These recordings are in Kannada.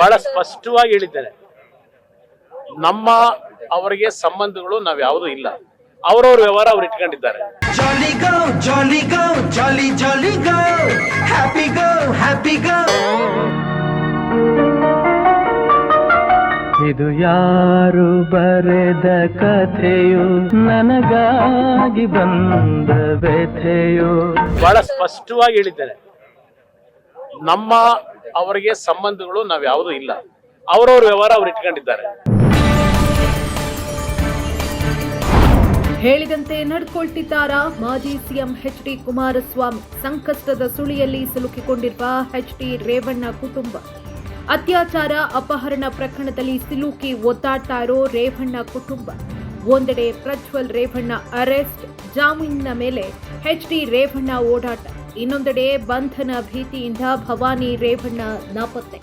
ಬಹಳ ಸ್ಪಷ್ಟವಾಗಿ ಹೇಳಿದ್ದೇನೆ. ನಮ್ಮ ಅವರಿಗೆ ಸಂಬಂಧಗಳು ನಾವ್ ಯಾವುದು ಇಲ್ಲ. ಅವರವ್ರ ವ್ಯವಹಾರ ಅವ್ರು ಇಟ್ಕೊಂಡಿದ್ದಾರೆ. Jolly go, jolly go, jolly jolly go, happy go, happy go. ಇದು ಯಾರು ಬರೆದ ಕಥೆಯು ನನಗಾಗಿ ಬಂದ ವ್ಯಥೆಯು. ಬಹಳ ಸ್ಪಷ್ಟವಾಗಿ ಹೇಳಿದ್ದೇನೆ. ನಮ್ಮ ಅವರಿಗೆ ಸಂಬಂಧಗಳು ನಾವ್ ಯಾವುದು ಇಲ್ಲ. ಅವರವ್ರ ವ್ಯವಹಾರ ಅವ್ರು ಇಟ್ಕೊಂಡಿದ್ದಾರೆ. ಹೇಳಿದಂತೆ ನಡ್ಕೊಳ್ತಿದ್ದಾರಾ ಮಾಜಿ ಸಿಎಂ ಎಚ್.ಡಿ. ಕುಮಾರಸ್ವಾಮಿ? ಸಂಕಷ್ಟದ ಸುಳಿಯಲ್ಲಿ ಸಿಲುಕಿಕೊಂಡಿರುವ ಎಚ್.ಡಿ. ರೇವಣ್ಣ ಕುಟುಂಬ. ಅತ್ಯಾಚಾರ ಅಪಹರಣ ಪ್ರಕರಣದಲ್ಲಿ ಸಿಲುಕಿ ಒದ್ದಾಡ್ತಾ ಇರೋ ರೇವಣ್ಣ ಕುಟುಂಬ. ಒಂದೆಡೆ ಪ್ರಜ್ವಲ್ ರೇವಣ್ಣ ಅರೆಸ್ಟ್, ಜಾಮೀನಿನ ಮೇಲೆ ಎಚ್.ಡಿ. ರೇವಣ್ಣ ಓಡಾಟ. ಇನ್ನೊಂದೆಡೆ ಬಂಧನ ಭೀತಿಯಿಂದ ಭವಾನಿ ರೇವಣ್ಣ ನಾಪತ್ತೆ.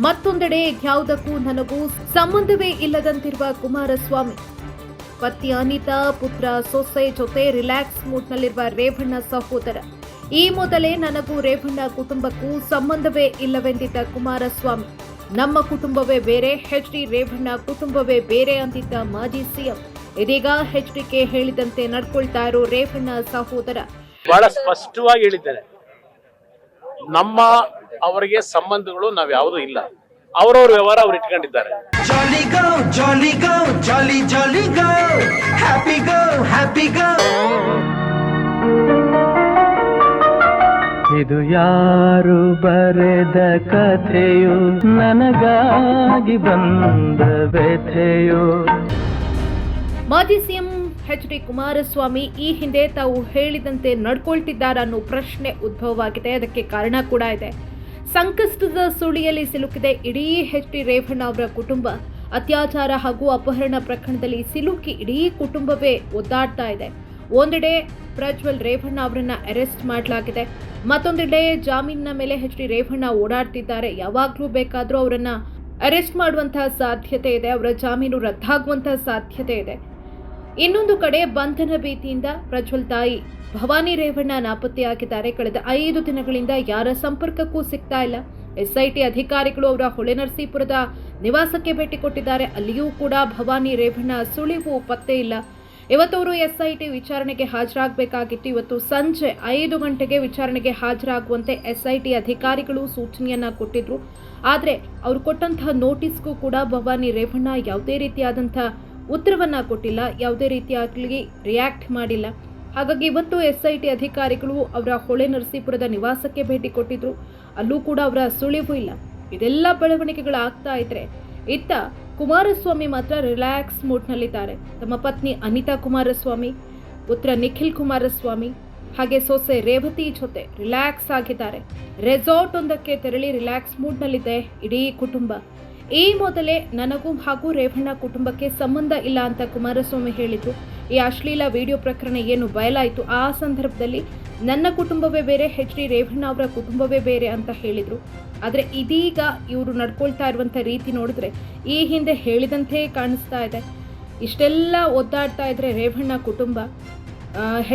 ಮತ್ತೊಂದೆಡೆ ಯಾವುದಕ್ಕೂ ನನಗೂ ಸಂಬಂಧವೇ ಇಲ್ಲದಂತಿರುವ ಕುಮಾರಸ್ವಾಮಿ. ಪತ್ನಿ ಅನಿತಾ, ಪುತ್ರ ಸೊಸೆ ಜೊತೆ ರಿಲ್ಯಾಕ್ಸ್ ಮೂಡ್ನಲ್ಲಿರುವ ರೇವಣ್ಣ ಸಹೋದರ. ಈ ಮೊದಲೇ ನನಗೂ ರೇವಣ್ಣ ಕುಟುಂಬಕ್ಕೂ ಸಂಬಂಧವೇ ಇಲ್ಲವೆಂದಿದ್ದ ಕುಮಾರಸ್ವಾಮಿ. ನಮ್ಮ ಕುಟುಂಬವೇ ಬೇರೆ, ಎಚ್.ಡಿ. ರೇವಣ್ಣ ಕುಟುಂಬವೇ ಬೇರೆ ಅಂತಿದ್ದ ಮಾಜಿ ಸಿಎಂ. ಇದೀಗ ಎಚ್.ಡಿಕೆ ಹೇಳಿದಂತೆ ನಡ್ಕೊಳ್ತಾ ಇರೋ ರೇವಣ್ಣ ಸಹೋದರ. ಬಹಳ ಸ್ಪಷ್ಟವಾಗಿ ಹೇಳಿದ್ದೇನೆ. ನಮ್ಮ ಅವರಿಗೆ ಸಂಬಂಧಗಳು ನಾವ್ ಯಾವುದು ಇಲ್ಲ. ಅವರವ್ರ ವ್ಯವಹಾರ ಅವ್ರು ಇಟ್ಕೊಂಡಿದ್ದಾರೆ. Jolly go, jolly go, jolly jolly go, happy go, happy go. ಇದು ಯಾರು ಬರೆದ ಕಥೆಯು ನನಗಾಗಿ ಬಂದ ವ್ಯಥೆಯು. ಮಾಜಿ ಸಿಎಂ ಎಚ್.ಡಿ. ಕುಮಾರಸ್ವಾಮಿ ಈ ಹಿಂದೆ ತಾವು ಹೇಳಿದಂತೆ ನಡ್ಕೊಳ್ತಿದ್ದಾರ ಅನ್ನೋ ಪ್ರಶ್ನೆ ಉದ್ಭವವಾಗಿದೆ. ಅದಕ್ಕೆ ಕಾರಣ ಕೂಡ ಇದೆ. ಸಂಕಷ್ಟದ ಸುಳಿಯಲ್ಲಿ ಸಿಲುಕಿದೆ ಇಡೀ ಎಚ್.ಡಿ. ರೇವಣ್ಣ ಅವರ ಕುಟುಂಬ. ಅತ್ಯಾಚಾರ ಹಾಗೂ ಅಪಹರಣ ಪ್ರಕರಣದಲ್ಲಿ ಸಿಲುಕಿ ಇಡೀ ಕುಟುಂಬವೇ ಒದ್ದಾಡ್ತಾ ಇದೆ. ಒಂದೆಡೆ ಪ್ರಜ್ವಲ್ ರೇವಣ್ಣ ಅವರನ್ನ ಅರೆಸ್ಟ್ ಮಾಡಲಾಗಿದೆ. ಮತ್ತೊಂದೆಡೆ ಜಾಮೀನಿನ ಮೇಲೆ ಎಚ್.ಡಿ. ರೇವಣ್ಣ ಓಡಾಡ್ತಿದ್ದಾರೆ. ಯಾವಾಗಲೂ ಬೇಕಾದರೂ ಅವರನ್ನ ಅರೆಸ್ಟ್ ಮಾಡುವಂತಹ ಸಾಧ್ಯತೆ ಇದೆ. ಅವರ ಜಾಮೀನು ರದ್ದಾಗುವಂತಹ ಸಾಧ್ಯತೆ ಇದೆ. ಇನ್ನೊಂದು ಕಡೆ ಬಂಧನ ಭೀತಿಯಿಂದ ಪ್ರಜ್ವಲ್ ತಾಯಿ ಭವಾನಿ ರೇವಣ್ಣ ನಾಪತ್ತೆಯಾಗಿದ್ದಾರೆ. ಕಳೆದ 5 ದಿನಗಳಿಂದ ಯಾರ ಸಂಪರ್ಕಕ್ಕೂ ಸಿಗ್ತಾ ಇಲ್ಲ. ಎಸ್ಐಟಿ ಅಧಿಕಾರಿಗಳು ಅವರ ಹೊಳೆನರಸೀಪುರದ ನಿವಾಸಕ್ಕೆ ಭೇಟಿ ಕೊಟ್ಟಿದ್ದಾರೆ. ಅಲ್ಲಿಯೂ ಕೂಡ ಭವಾನಿ ರೇವಣ್ಣ ಸುಳಿವು ಪತ್ತೆ ಇಲ್ಲ. ಇವತ್ತವರು ಎಸ್ಐಟಿ ವಿಚಾರಣೆಗೆ ಹಾಜರಾಗಬೇಕಾಗಿತ್ತು. ಇವತ್ತು ಸಂಜೆ 5 ಗಂಟೆಗೆ ವಿಚಾರಣೆಗೆ ಹಾಜರಾಗುವಂತೆ ಎಸ್ಐಟಿ ಅಧಿಕಾರಿಗಳು ಸೂಚನೆಯನ್ನ ಕೊಟ್ಟಿದ್ರು. ಆದರೆ ಅವರು ಕೊಟ್ಟಂತಹ ನೋಟಿಸ್ಗೂ ಕೂಡ ಭವಾನಿ ರೇವಣ್ಣ ಯಾವುದೇ ರೀತಿಯಾದಂತಹ ಉತ್ತರವನ್ನ ಕೊಟ್ಟಿಲ್ಲ, ಯಾವುದೇ ರೀತಿಯಾಗಿ ರಿಯಾಕ್ಟ್ ಮಾಡಿಲ್ಲ. ಹಾಗಾಗಿ ಇವತ್ತು ಎಸ್ಐಟಿ ಅಧಿಕಾರಿಗಳು ಅವರ ಹೊಳೆನರಸೀಪುರದ ನಿವಾಸಕ್ಕೆ ಭೇಟಿ ಕೊಟ್ಟಿದ್ರು. ಅಲ್ಲೂ ಕೂಡ ಅವರ ಸುಳಿವು ಇಲ್ಲ. ಇದೆಲ್ಲ ಬೆಳವಣಿಗೆಗಳಾಗ್ತಾ ಇದ್ರೆ ಇತ್ತ ಕುಮಾರಸ್ವಾಮಿ ಮಾತ್ರ ರಿಲ್ಯಾಕ್ಸ್ ಮೂಡ್ನಲ್ಲಿದ್ದಾರೆ. ತಮ್ಮ ಪತ್ನಿ ಅನಿತಾ ಕುಮಾರಸ್ವಾಮಿ, ಪುತ್ರ ನಿಖಿಲ್ ಕುಮಾರಸ್ವಾಮಿ ಹಾಗೆ ಸೊಸೆ ರೇವತಿ ಜೊತೆ ರಿಲ್ಯಾಕ್ಸ್ ಆಗಿದ್ದಾರೆ. ರೆಸಾರ್ಟ್ ಒಂದಕ್ಕೆ ತೆರಳಿ ರಿಲ್ಯಾಕ್ಸ್ ಮೂಡ್ನಲ್ಲಿದೆ ಇಡೀ ಕುಟುಂಬ. ಈ ಮೊದಲೇ ನನಗೂ ಹಾಗೂ ರೇವಣ್ಣ ಕುಟುಂಬಕ್ಕೆ ಸಂಬಂಧ ಇಲ್ಲ ಅಂತ ಕುಮಾರಸ್ವಾಮಿ ಹೇಳಿದ್ರು. ಈ ಅಶ್ಲೀಲ ವಿಡಿಯೋ ಪ್ರಕರಣ ಏನು ಬಯಲಾಯಿತು ಆ ಸಂದರ್ಭದಲ್ಲಿ ನನ್ನ ಕುಟುಂಬವೇ ಬೇರೆ, ಎಚ್.ಡಿ. ರೇವಣ್ಣ ಅವರ ಕುಟುಂಬವೇ ಬೇರೆ ಅಂತ ಹೇಳಿದ್ರು. ಆದರೆ ಇದೀಗ ಇವರು ನಡ್ಕೊಳ್ತಾ ಇರುವಂಥ ರೀತಿ ನೋಡಿದ್ರೆ ಈ ಹಿಂದೆ ಹೇಳಿದಂತೆ ಕಾಣಿಸ್ತಾ ಇದೆ. ಇಷ್ಟೆಲ್ಲ ಒದ್ದಾಡ್ತಾ ಇದ್ರೆ ರೇವಣ್ಣ ಕುಟುಂಬ,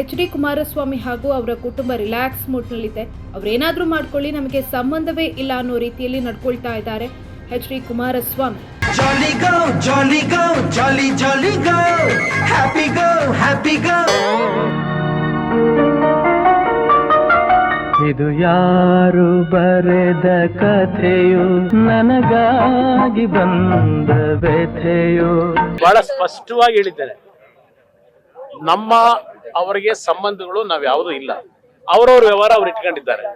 ಎಚ್.ಡಿ. ಕುಮಾರಸ್ವಾಮಿ ಹಾಗೂ ಅವರ ಕುಟುಂಬ ರಿಲ್ಯಾಕ್ಸ್ ಮೂಡ್ನಲ್ಲಿದೆ. ಅವರೇನಾದರೂ ಮಾಡ್ಕೊಳ್ಳಿ, ನಮಗೆ ಸಂಬಂಧವೇ ಇಲ್ಲ ಅನ್ನೋ ರೀತಿಯಲ್ಲಿ ನಡ್ಕೊಳ್ತಾ ಇದ್ದಾರೆ H D. Kumaraswamy. Jolly go, jolly go, jolly jolly go, happy go, happy go. ಇದು ಯಾರು ಬರೆದ ಕಥೆಯು ನನಗಾಗಿ ಬಂದ ವ್ಯಥೆಯು. ಬಹಳ ಸ್ಪಷ್ಟವಾಗಿ ಹೇಳಿದ್ದೇನೆ. ನಮ್ಮ ಅವರಿಗೆ ಸಂಬಂಧಗಳು ನಾವ್ ಯಾವುದು ಇಲ್ಲ. ಅವರವ್ರ ವ್ಯವಹಾರ ಅವ್ರು ಇಟ್ಕೊಂಡಿದ್ದಾರೆ.